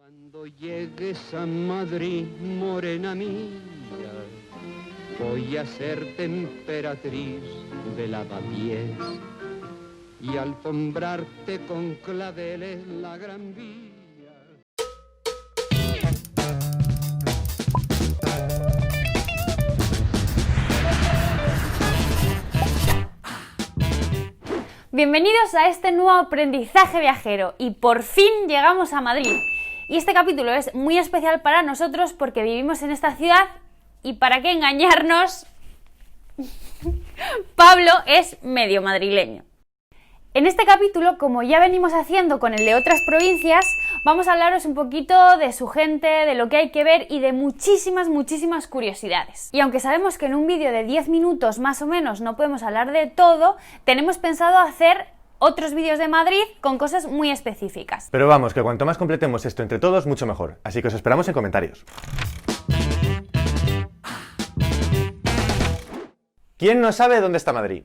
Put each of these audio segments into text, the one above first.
Cuando llegues a Madrid, morena mía, voy a ser emperatriz de lavapiés y alfombrarte con claveles la gran vía. Bienvenidos a este nuevo aprendizaje viajero y por fin llegamos a Madrid. Y este capítulo es muy especial para nosotros porque vivimos en esta ciudad y para qué engañarnos, Pablo es medio madrileño. En este capítulo, como ya venimos haciendo con el de otras provincias, vamos a hablaros un poquito de su gente, de lo que hay que ver y de muchísimas curiosidades. Y aunque sabemos que en un vídeo de 10 minutos más o menos no podemos hablar de todo, tenemos pensado hacer otros vídeos de Madrid con cosas muy específicas. Pero vamos, que cuanto más completemos esto entre todos, mucho mejor. Así que os esperamos en comentarios. ¿Quién no sabe dónde está Madrid?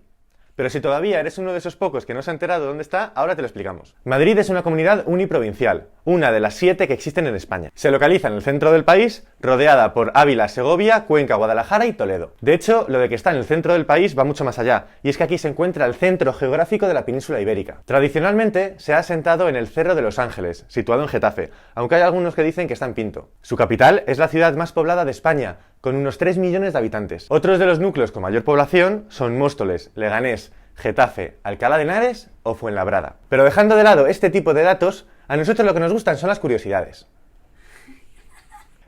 Pero si todavía eres uno de esos pocos que no se ha enterado de dónde está, ahora te lo explicamos. Madrid es una comunidad uniprovincial, una de las 7 que existen en España. Se localiza en el centro del país, rodeada por Ávila, Segovia, Cuenca, Guadalajara y Toledo. De hecho, lo de que está en el centro del país va mucho más allá, y es que aquí se encuentra el centro geográfico de la península ibérica. Tradicionalmente se ha asentado en el Cerro de los Ángeles, situado en Getafe, aunque hay algunos que dicen que está en Pinto. Su capital es la ciudad más poblada de España, con unos 3 millones de habitantes. Otros de los núcleos con mayor población son Móstoles, Leganés, Getafe, Alcalá de Henares o Fuenlabrada. Pero dejando de lado este tipo de datos, a nosotros lo que nos gustan son las curiosidades.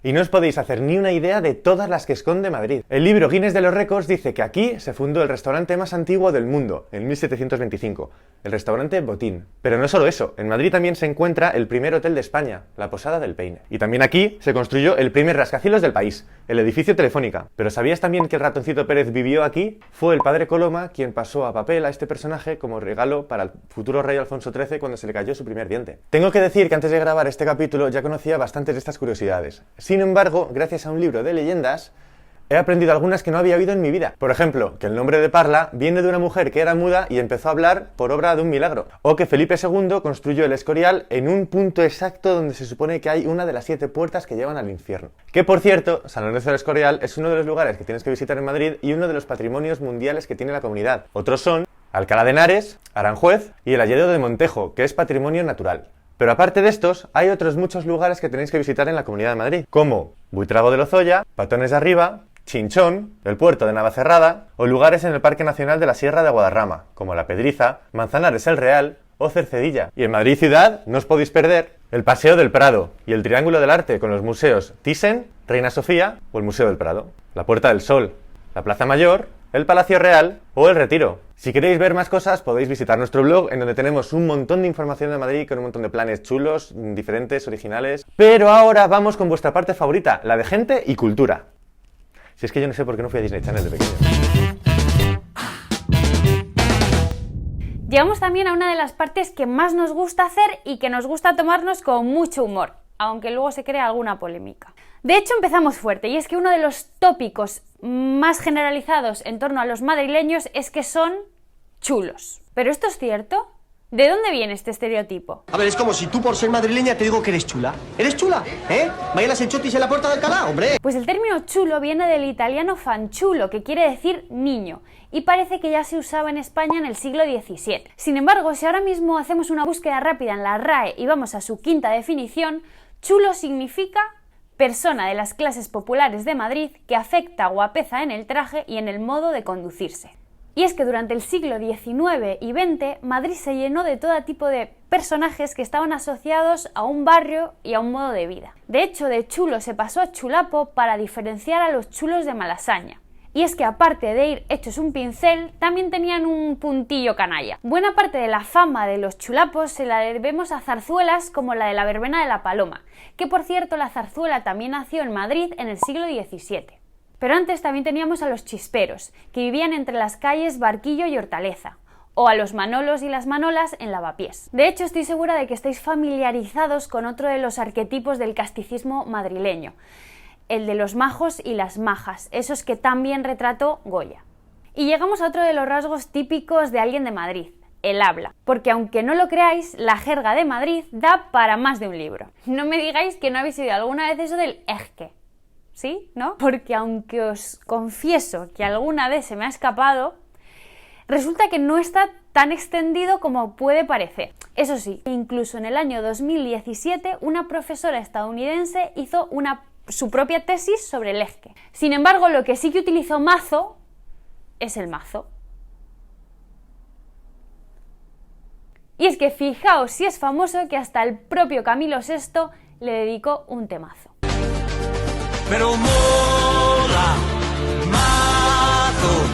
Y no os podéis hacer ni una idea de todas las que esconde Madrid. El libro Guinness de los Récords dice que aquí se fundó el restaurante más antiguo del mundo, en 1725, el restaurante Botín. Pero no solo eso, en Madrid también se encuentra el primer hotel de España, la Posada del Peine. Y también aquí se construyó el primer rascacielos del país, el edificio Telefónica. Pero ¿sabías también que el ratoncito Pérez vivió aquí? Fue el padre Coloma quien pasó a papel a este personaje como regalo para el futuro rey Alfonso XIII cuando se le cayó su primer diente. Tengo que decir que antes de grabar este capítulo ya conocía bastantes de estas curiosidades. Sin embargo, gracias a un libro de leyendas, he aprendido algunas que no había oído en mi vida. Por ejemplo, que el nombre de Parla viene de una mujer que era muda y empezó a hablar por obra de un milagro. O que Felipe II construyó el Escorial en un punto exacto donde se supone que hay una de las 7 puertas que llevan al infierno. Que por cierto, San Lorenzo del Escorial es uno de los lugares que tienes que visitar en Madrid y uno de los patrimonios mundiales que tiene la comunidad. Otros son Alcalá de Henares, Aranjuez y el Alledo de Montejo, que es patrimonio natural. Pero aparte de estos, hay otros muchos lugares que tenéis que visitar en la Comunidad de Madrid, como Buitrago de Lozoya, Patones de Arriba, Chinchón, el puerto de Navacerrada, o lugares en el Parque Nacional de la Sierra de Guadarrama, como La Pedriza, Manzanares el Real o Cercedilla. Y en Madrid ciudad no os podéis perder el Paseo del Prado y el Triángulo del Arte con los museos Thyssen, Reina Sofía o el Museo del Prado, la Puerta del Sol, la Plaza Mayor, el Palacio Real o el Retiro. Si queréis ver más cosas podéis visitar nuestro blog en donde tenemos un montón de información de Madrid con un montón de planes chulos, diferentes, originales. Pero ahora vamos con vuestra parte favorita, la de gente y cultura. Si es que yo no sé por qué no fui a Disney Channel de pequeño. Llegamos también a una de las partes que más nos gusta hacer y que nos gusta tomarnos con mucho humor, aunque luego se crea alguna polémica. De hecho, empezamos fuerte, y es que uno de los tópicos más generalizados en torno a los madrileños es que son chulos. ¿Pero esto es cierto? ¿De dónde viene este estereotipo? A ver, es como si tú por ser madrileña te digo que eres chula. ¿Eres chula? ¿Eh? ¿Bailas en chotis en la Puerta de Alcalá, hombre? Pues el término chulo viene del italiano fanciullo, que quiere decir niño, y parece que ya se usaba en España en el siglo XVII. Sin embargo, si ahora mismo hacemos una búsqueda rápida en la RAE y vamos a su quinta definición, chulo significa persona de las clases populares de Madrid que afecta guapeza en el traje y en el modo de conducirse. Y es que durante el siglo XIX y XX, Madrid se llenó de todo tipo de personajes que estaban asociados a un barrio y a un modo de vida. De hecho, de chulo se pasó a chulapo para diferenciar a los chulos de Malasaña. Y es que aparte de ir hechos un pincel, también tenían un puntillo canalla. Buena parte de la fama de los chulapos se la debemos a zarzuelas como la de la Verbena de la Paloma, que por cierto la zarzuela también nació en Madrid en el siglo XVII. Pero antes también teníamos a los chisperos, que vivían entre las calles Barquillo y Hortaleza, o a los manolos y las manolas en Lavapiés. De hecho, estoy segura de que estáis familiarizados con otro de los arquetipos del casticismo madrileño, el de los majos y las majas, esos que tan bien retrató Goya. Y llegamos a otro de los rasgos típicos de alguien de Madrid, el habla, porque aunque no lo creáis, la jerga de Madrid da para más de un libro. No me digáis que no habéis oído alguna vez eso del esque, ¿sí? ¿No? Porque aunque os confieso que alguna vez se me ha escapado, resulta que no está tan extendido como puede parecer. Eso sí, incluso en el año 2017 una profesora estadounidense hizo su propia tesis sobre el esque. Sin embargo, lo que sí que utilizó mazo es el mazo. Y es que fijaos si es famoso que hasta el propio Camilo VI le dedicó un temazo. Pero mola, mazo.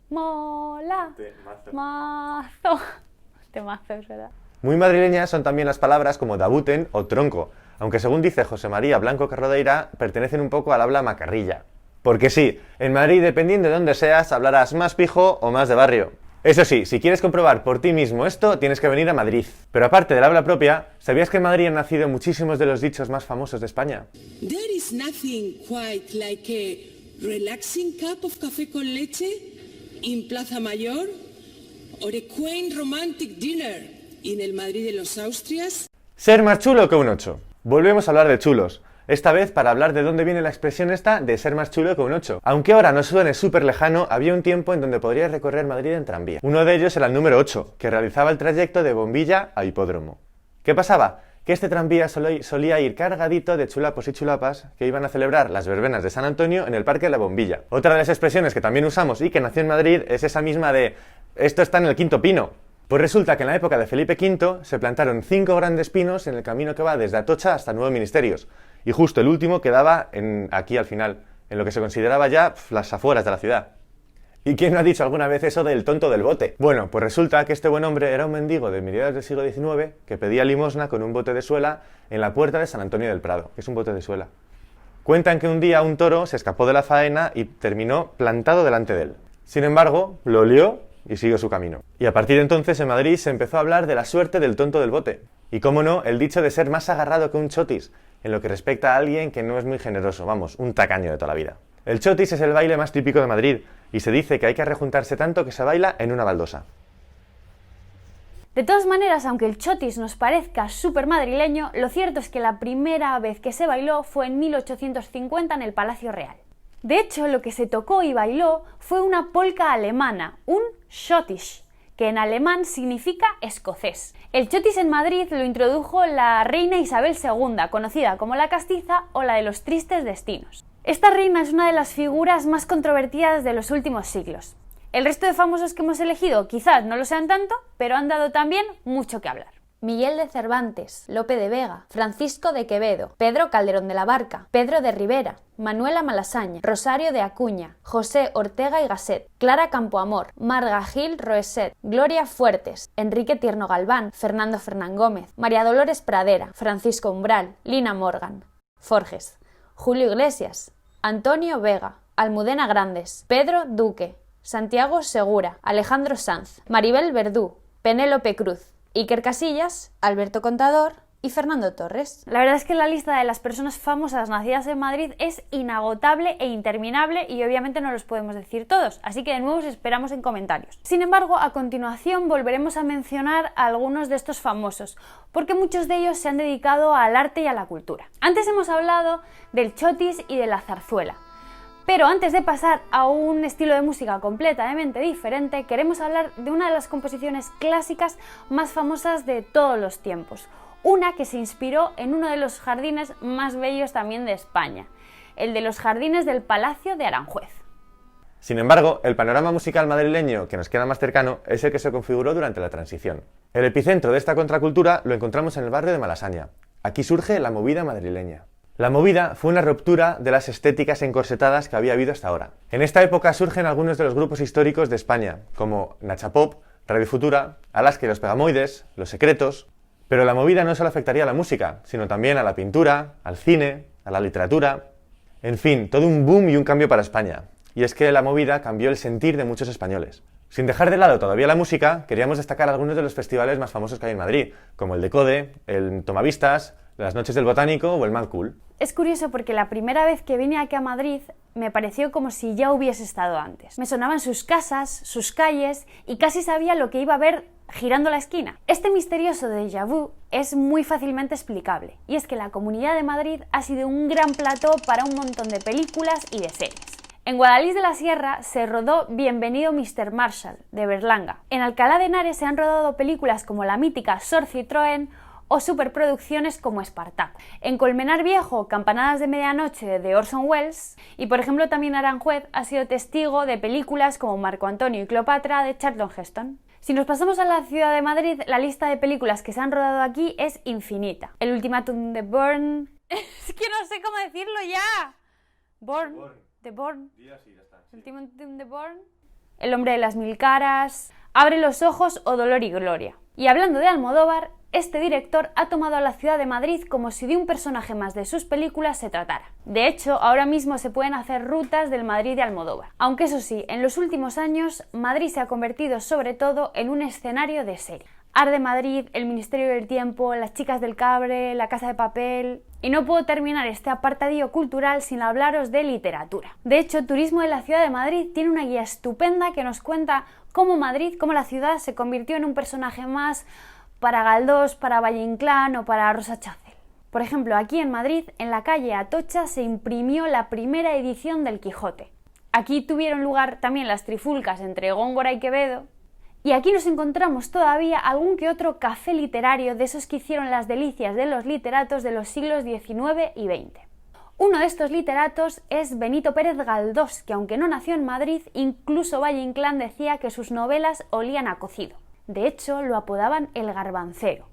Mola, mazo. Temazo, es verdad. Muy madrileñas son también las palabras como dabuten o tronco, aunque según dice José María Blanco Carrodeira, pertenecen un poco al habla macarrilla. Porque sí, en Madrid, dependiendo de dónde seas, hablarás más pijo o más de barrio. Eso sí, si quieres comprobar por ti mismo esto, tienes que venir a Madrid. Pero aparte del habla propia, ¿sabías que en Madrid han nacido muchísimos de los dichos más famosos de España? There is nothing quite like a relaxing cup of café con leche in Plaza Mayor or a quaint romantic dinner in el Madrid de los Austrias. Ser más chulo que un 8. Volvemos a hablar de chulos. Esta vez para hablar de dónde viene la expresión esta de ser más chulo que un 8. Aunque ahora nos suene súper lejano, había un tiempo en donde podrías recorrer Madrid en tranvía. Uno de ellos era el número 8, que realizaba el trayecto de Bombilla a Hipódromo. ¿Qué pasaba? Que este tranvía solía ir cargadito de chulapos y chulapas que iban a celebrar las verbenas de San Antonio en el Parque de la Bombilla. Otra de las expresiones que también usamos y que nació en Madrid es esa misma de «esto está en el quinto pino». Pues resulta que en la época de Felipe V se plantaron 5 grandes pinos en el camino que va desde Atocha hasta Nuevos Ministerios. Y justo el último quedaba aquí al final, en lo que se consideraba ya las afueras de la ciudad. ¿Y quién no ha dicho alguna vez eso del tonto del bote? Bueno, pues resulta que este buen hombre era un mendigo de mediados del siglo XIX que pedía limosna con un bote de suela en la puerta de San Antonio del Prado, que es un bote de suela. Cuentan que un día un toro se escapó de la faena y terminó plantado delante de él. Sin embargo, lo olió y siguió su camino. Y a partir de entonces en Madrid se empezó a hablar de la suerte del tonto del bote. Y cómo no, el dicho de ser más agarrado que un chotis, en lo que respecta a alguien que no es muy generoso, vamos, un tacaño de toda la vida. El chotis es el baile más típico de Madrid, y se dice que hay que rejuntarse tanto que se baila en una baldosa. De todas maneras, aunque el chotis nos parezca súper madrileño, lo cierto es que la primera vez que se bailó fue en 1850 en el Palacio Real. De hecho, lo que se tocó y bailó fue una polka alemana, un schottisch, que en alemán significa escocés. El chotis en Madrid lo introdujo la reina Isabel II, conocida como la Castiza o la de los tristes destinos. Esta reina es una de las figuras más controvertidas de los últimos siglos. El resto de famosos que hemos elegido quizás no lo sean tanto, pero han dado también mucho que hablar. Miguel de Cervantes, Lope de Vega, Francisco de Quevedo, Pedro Calderón de la Barca, Pedro de Rivera, Manuela Malasaña, Rosario de Acuña, José Ortega y Gasset, Clara Campoamor, Marga Gil Roeset, Gloria Fuertes, Enrique Tierno Galván, Fernando Fernán Gómez, María Dolores Pradera, Francisco Umbral, Lina Morgan, Forges, Julio Iglesias, Antonio Vega, Almudena Grandes, Pedro Duque, Santiago Segura, Alejandro Sanz, Maribel Verdú, Penélope Cruz, Iker Casillas, Alberto Contador y Fernando Torres. La verdad es que la lista de las personas famosas nacidas en Madrid es inagotable e interminable y obviamente no los podemos decir todos, así que de nuevo os esperamos en comentarios. Sin embargo, a continuación volveremos a mencionar a algunos de estos famosos, porque muchos de ellos se han dedicado al arte y a la cultura. Antes hemos hablado del chotis y de la zarzuela. Pero antes de pasar a un estilo de música completamente diferente, queremos hablar de una de las composiciones clásicas más famosas de todos los tiempos. Una que se inspiró en uno de los jardines más bellos también de España, el de los jardines del Palacio de Aranjuez. Sin embargo, el panorama musical madrileño que nos queda más cercano es el que se configuró durante la transición. El epicentro de esta contracultura lo encontramos en el barrio de Malasaña. Aquí surge la movida madrileña. La movida fue una ruptura de las estéticas encorsetadas que había habido hasta ahora. En esta época surgen algunos de los grupos históricos de España, como Nacha Pop, Radio Futura, Alaska y los Pegamoides, Los Secretos. Pero la movida no solo afectaría a la música, sino también a la pintura, al cine, a la literatura. En fin, todo un boom y un cambio para España. Y es que la movida cambió el sentir de muchos españoles. Sin dejar de lado todavía la música, queríamos destacar algunos de los festivales más famosos que hay en Madrid, como el Decode, el Tomavistas, las noches del Botánico o el Mad Cool. Es curioso porque la primera vez que vine aquí a Madrid me pareció como si ya hubiese estado antes. Me sonaban sus casas, sus calles y casi sabía lo que iba a ver girando la esquina. Este misterioso déjà vu es muy fácilmente explicable, y es que la Comunidad de Madrid ha sido un gran plató para un montón de películas y de series. En Guadalís de la Sierra se rodó Bienvenido Mr. Marshall, de Berlanga. En Alcalá de Henares se han rodado películas como la mítica Sor Citroën o superproducciones como Espartaco. En Colmenar Viejo, Campanadas de Medianoche de Orson Welles, y por ejemplo también Aranjuez ha sido testigo de películas como Marco Antonio y Cleopatra de Charlton Heston. Si nos pasamos a la ciudad de Madrid, la lista de películas que se han rodado aquí es infinita. El Ultimátum de Bourne... Es que no sé cómo decirlo ya. Bourne. The Bourne. Ultimátum de Bourne. El Hombre de las Mil Caras. Abre los ojos o Dolor y Gloria. Y hablando de Almodóvar, este director ha tomado a la ciudad de Madrid como si de un personaje más de sus películas se tratara. De hecho, ahora mismo se pueden hacer rutas del Madrid de Almodóvar. Aunque eso sí, en los últimos años, Madrid se ha convertido sobre todo en un escenario de serie. Arde Madrid, El Ministerio del Tiempo, Las Chicas del Cabre, La Casa de Papel... Y no puedo terminar este apartadillo cultural sin hablaros de literatura. De hecho, Turismo de la Ciudad de Madrid tiene una guía estupenda que nos cuenta cómo Madrid, cómo la ciudad se convirtió en un personaje más para Galdós, para Valle Inclán o para Rosa Chacel. Por ejemplo, aquí en Madrid, en la calle Atocha, se imprimió la primera edición del Quijote. Aquí tuvieron lugar también las trifulcas entre Góngora y Quevedo. Y aquí nos encontramos todavía algún que otro café literario de esos que hicieron las delicias de los literatos de los siglos XIX y XX. Uno de estos literatos es Benito Pérez Galdós, que aunque no nació en Madrid, incluso Valle Inclán decía que sus novelas olían a cocido. De hecho, lo apodaban el garbancero.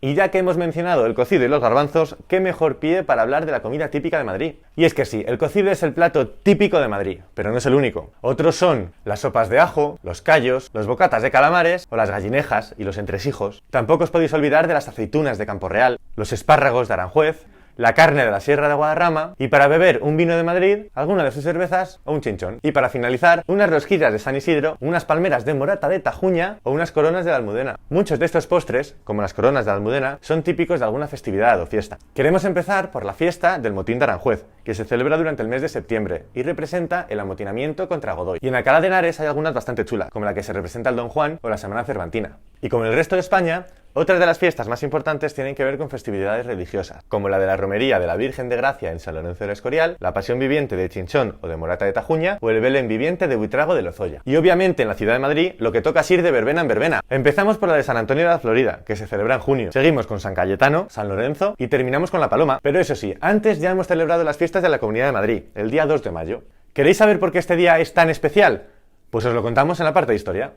Y ya que hemos mencionado el cocido y los garbanzos, ¿qué mejor pie para hablar de la comida típica de Madrid? Y es que sí, el cocido es el plato típico de Madrid, pero no es el único. Otros son las sopas de ajo, los callos, los bocatas de calamares o las gallinejas y los entresijos. Tampoco os podéis olvidar de las aceitunas de Campo Real, los espárragos de Aranjuez, la carne de la Sierra de Guadarrama y para beber un vino de Madrid, alguna de sus cervezas o un chinchón. Y para finalizar, unas rosquillas de San Isidro, unas palmeras de morata de Tajuña o unas coronas de la Almudena. Muchos de estos postres, como las coronas de la Almudena, son típicos de alguna festividad o fiesta. Queremos empezar por la fiesta del Motín de Aranjuez, que se celebra durante el mes de septiembre y representa el amotinamiento contra Godoy. Y en Alcalá de Henares hay algunas bastante chulas, como la que se representa el Don Juan o la Semana Cervantina. Y como en el resto de España, otras de las fiestas más importantes tienen que ver con festividades religiosas, como la de la romería de la Virgen de Gracia en San Lorenzo del Escorial, la pasión viviente de Chinchón o de Morata de Tajuña, o el Belén viviente de Buitrago de Lozoya. Y obviamente en la ciudad de Madrid lo que toca es ir de verbena en verbena. Empezamos por la de San Antonio de la Florida, que se celebra en junio. Seguimos con San Cayetano, San Lorenzo y terminamos con la Paloma. Pero eso sí, antes ya hemos celebrado las fiestas de la Comunidad de Madrid, el día 2 de mayo. ¿Queréis saber por qué este día es tan especial? Pues os lo contamos en la parte de historia.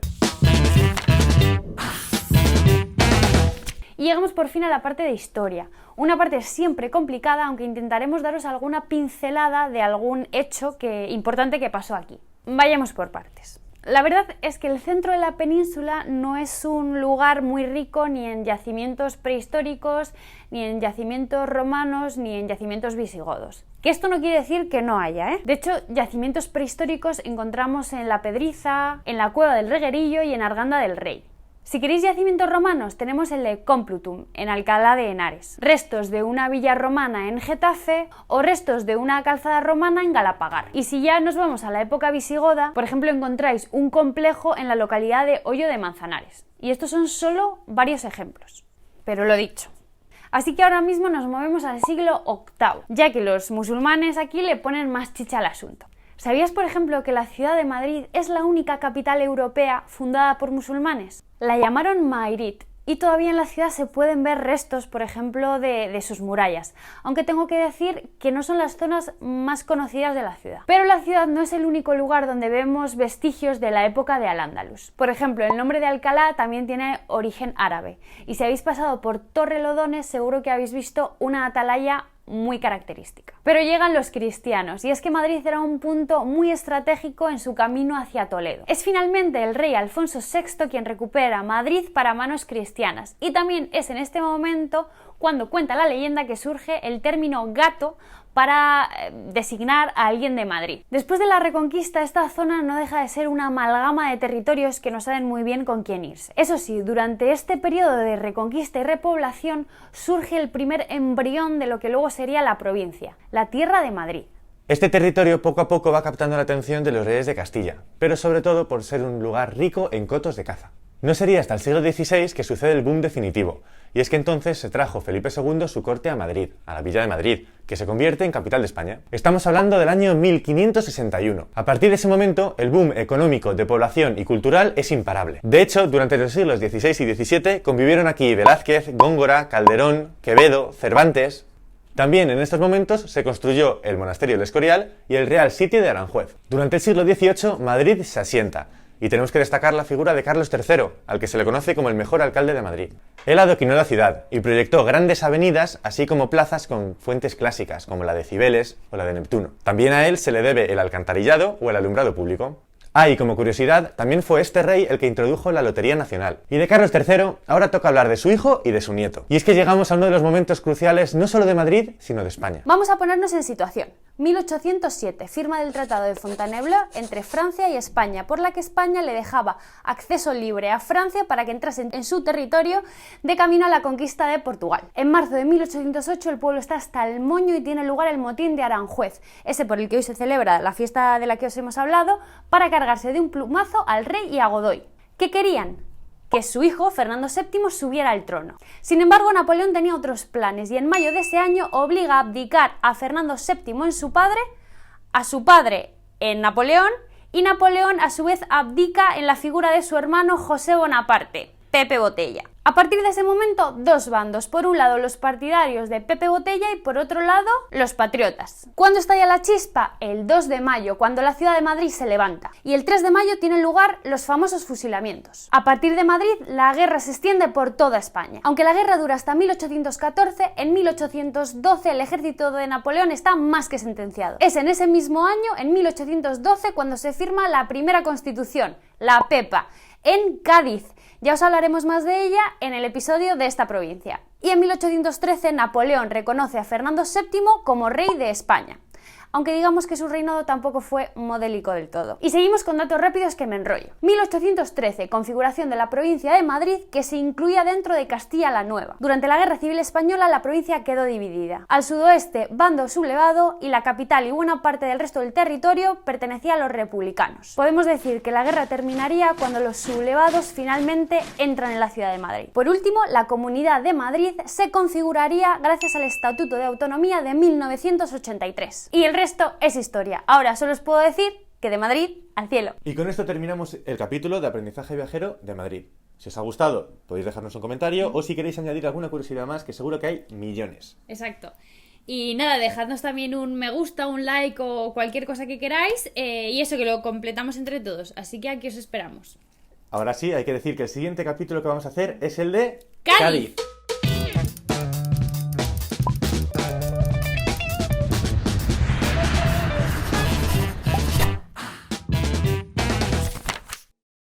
Y llegamos por fin a la parte de historia, una parte siempre complicada, aunque intentaremos daros alguna pincelada de algún hecho importante que pasó aquí. Vayamos por partes. La verdad es que el centro de la península no es un lugar muy rico ni en yacimientos prehistóricos, ni en yacimientos romanos, ni en yacimientos visigodos. Que esto no quiere decir que no haya, ¿eh? De hecho, yacimientos prehistóricos encontramos en La Pedriza, en la Cueva del Reguerillo y en Arganda del Rey. Si queréis yacimientos romanos, tenemos el de Complutum, en Alcalá de Henares, restos de una villa romana en Getafe o restos de una calzada romana en Galapagar. Y si ya nos vamos a la época visigoda, por ejemplo, encontráis un complejo en la localidad de Hoyo de Manzanares. Y estos son solo varios ejemplos. Pero lo dicho. Así que ahora mismo nos movemos al siglo VIII, ya que los musulmanes aquí le ponen más chicha al asunto. ¿Sabías, por ejemplo, que la ciudad de Madrid es la única capital europea fundada por musulmanes? La llamaron Mairit y todavía en la ciudad se pueden ver restos, por ejemplo, de sus murallas, aunque tengo que decir que no son las zonas más conocidas de la ciudad. Pero la ciudad no es el único lugar donde vemos vestigios de la época de Al-Ándalus. Por ejemplo, el nombre de Alcalá también tiene origen árabe, y si habéis pasado por Torrelodones seguro que habéis visto una atalaya muy característica. Pero llegan los cristianos, y es que Madrid era un punto muy estratégico en su camino hacia Toledo. Es finalmente el rey Alfonso VI quien recupera Madrid para manos cristianas, y también es en este momento cuando cuenta la leyenda que surge el término gato para designar a alguien de Madrid. Después de la Reconquista, esta zona no deja de ser una amalgama de territorios que no saben muy bien con quién irse. Eso sí, durante este periodo de reconquista y repoblación surge el primer embrión de lo que luego sería la provincia, la Tierra de Madrid. Este territorio poco a poco va captando la atención de los reyes de Castilla, pero sobre todo por ser un lugar rico en cotos de caza. No sería hasta el siglo XVI que sucede el boom definitivo, y es que entonces se trajo Felipe II su corte a Madrid, a la Villa de Madrid, que se convierte en capital de España. Estamos hablando del año 1561. A partir de ese momento, el boom económico, de población y cultural es imparable. De hecho, durante los siglos XVI y XVII convivieron aquí Velázquez, Góngora, Calderón, Quevedo, Cervantes. También en estos momentos se construyó el monasterio del Escorial y el Real Sitio de Aranjuez. Durante el siglo XVIII, Madrid se asienta, y tenemos que destacar la figura de Carlos III, al que se le conoce como el mejor alcalde de Madrid. Él adoquinó la ciudad y proyectó grandes avenidas, así como plazas con fuentes clásicas, como la de Cibeles o la de Neptuno. También a él se le debe el alcantarillado o el alumbrado público. Y como curiosidad, también fue este rey el que introdujo la Lotería Nacional. Y de Carlos III, ahora toca hablar de su hijo y de su nieto. Y es que llegamos a uno de los momentos cruciales no solo de Madrid, sino de España. Vamos a ponernos en situación. 1807, firma del Tratado de Fontainebleau entre Francia y España, por la que España le dejaba acceso libre a Francia para que entrase en su territorio de camino a la conquista de Portugal. En marzo de 1808 el pueblo está hasta el moño y tiene lugar el motín de Aranjuez, ese por el que hoy se celebra la fiesta de la que os hemos hablado, para cargarse de un plumazo al rey y a Godoy. ¿Qué querían? Que su hijo, Fernando VII, subiera al trono. Sin embargo, Napoleón tenía otros planes y en mayo de ese año obliga a abdicar a Fernando VII en su padre, a su padre en Napoleón, y Napoleón a su vez abdica en la figura de su hermano José Bonaparte, Pepe Botella. A partir de ese momento, dos bandos. Por un lado, los partidarios de Pepe Botella y por otro lado, los patriotas. ¿Cuándo estalla la chispa? El 2 de mayo, cuando la ciudad de Madrid se levanta. Y el 3 de mayo tienen lugar los famosos fusilamientos. A partir de Madrid, la guerra se extiende por toda España. Aunque la guerra dura hasta 1814, en 1812 el ejército de Napoleón está más que sentenciado. Es en ese mismo año, en 1812, cuando se firma la primera constitución, la Pepa, en Cádiz. Ya os hablaremos más de ella en el episodio de esta provincia. Y en 1813 Napoleón reconoce a Fernando VII como rey de España, aunque digamos que su reinado tampoco fue modélico del todo. Y seguimos con datos rápidos que me enrollo. 1813, configuración de la provincia de Madrid, que se incluía dentro de Castilla la Nueva. Durante la Guerra Civil Española la provincia quedó dividida. Al sudoeste, bando sublevado, y la capital y buena parte del resto del territorio pertenecía a los republicanos. Podemos decir que la guerra terminaría cuando los sublevados finalmente entran en la ciudad de Madrid. Por último, la Comunidad de Madrid se configuraría gracias al Estatuto de Autonomía de 1983. Y el resto es historia. Ahora solo os puedo decir que de Madrid al cielo. Y con esto terminamos el capítulo de aprendizaje viajero de Madrid. Si os ha gustado, podéis dejarnos un comentario o si queréis añadir alguna curiosidad más, que seguro que hay millones. Exacto. Y nada, dejadnos también un me gusta, un like o cualquier cosa que queráis, y eso, que lo completamos entre todos. Así que aquí os esperamos. Ahora sí, hay que decir que el siguiente capítulo que vamos a hacer es el de ¡Cádiz!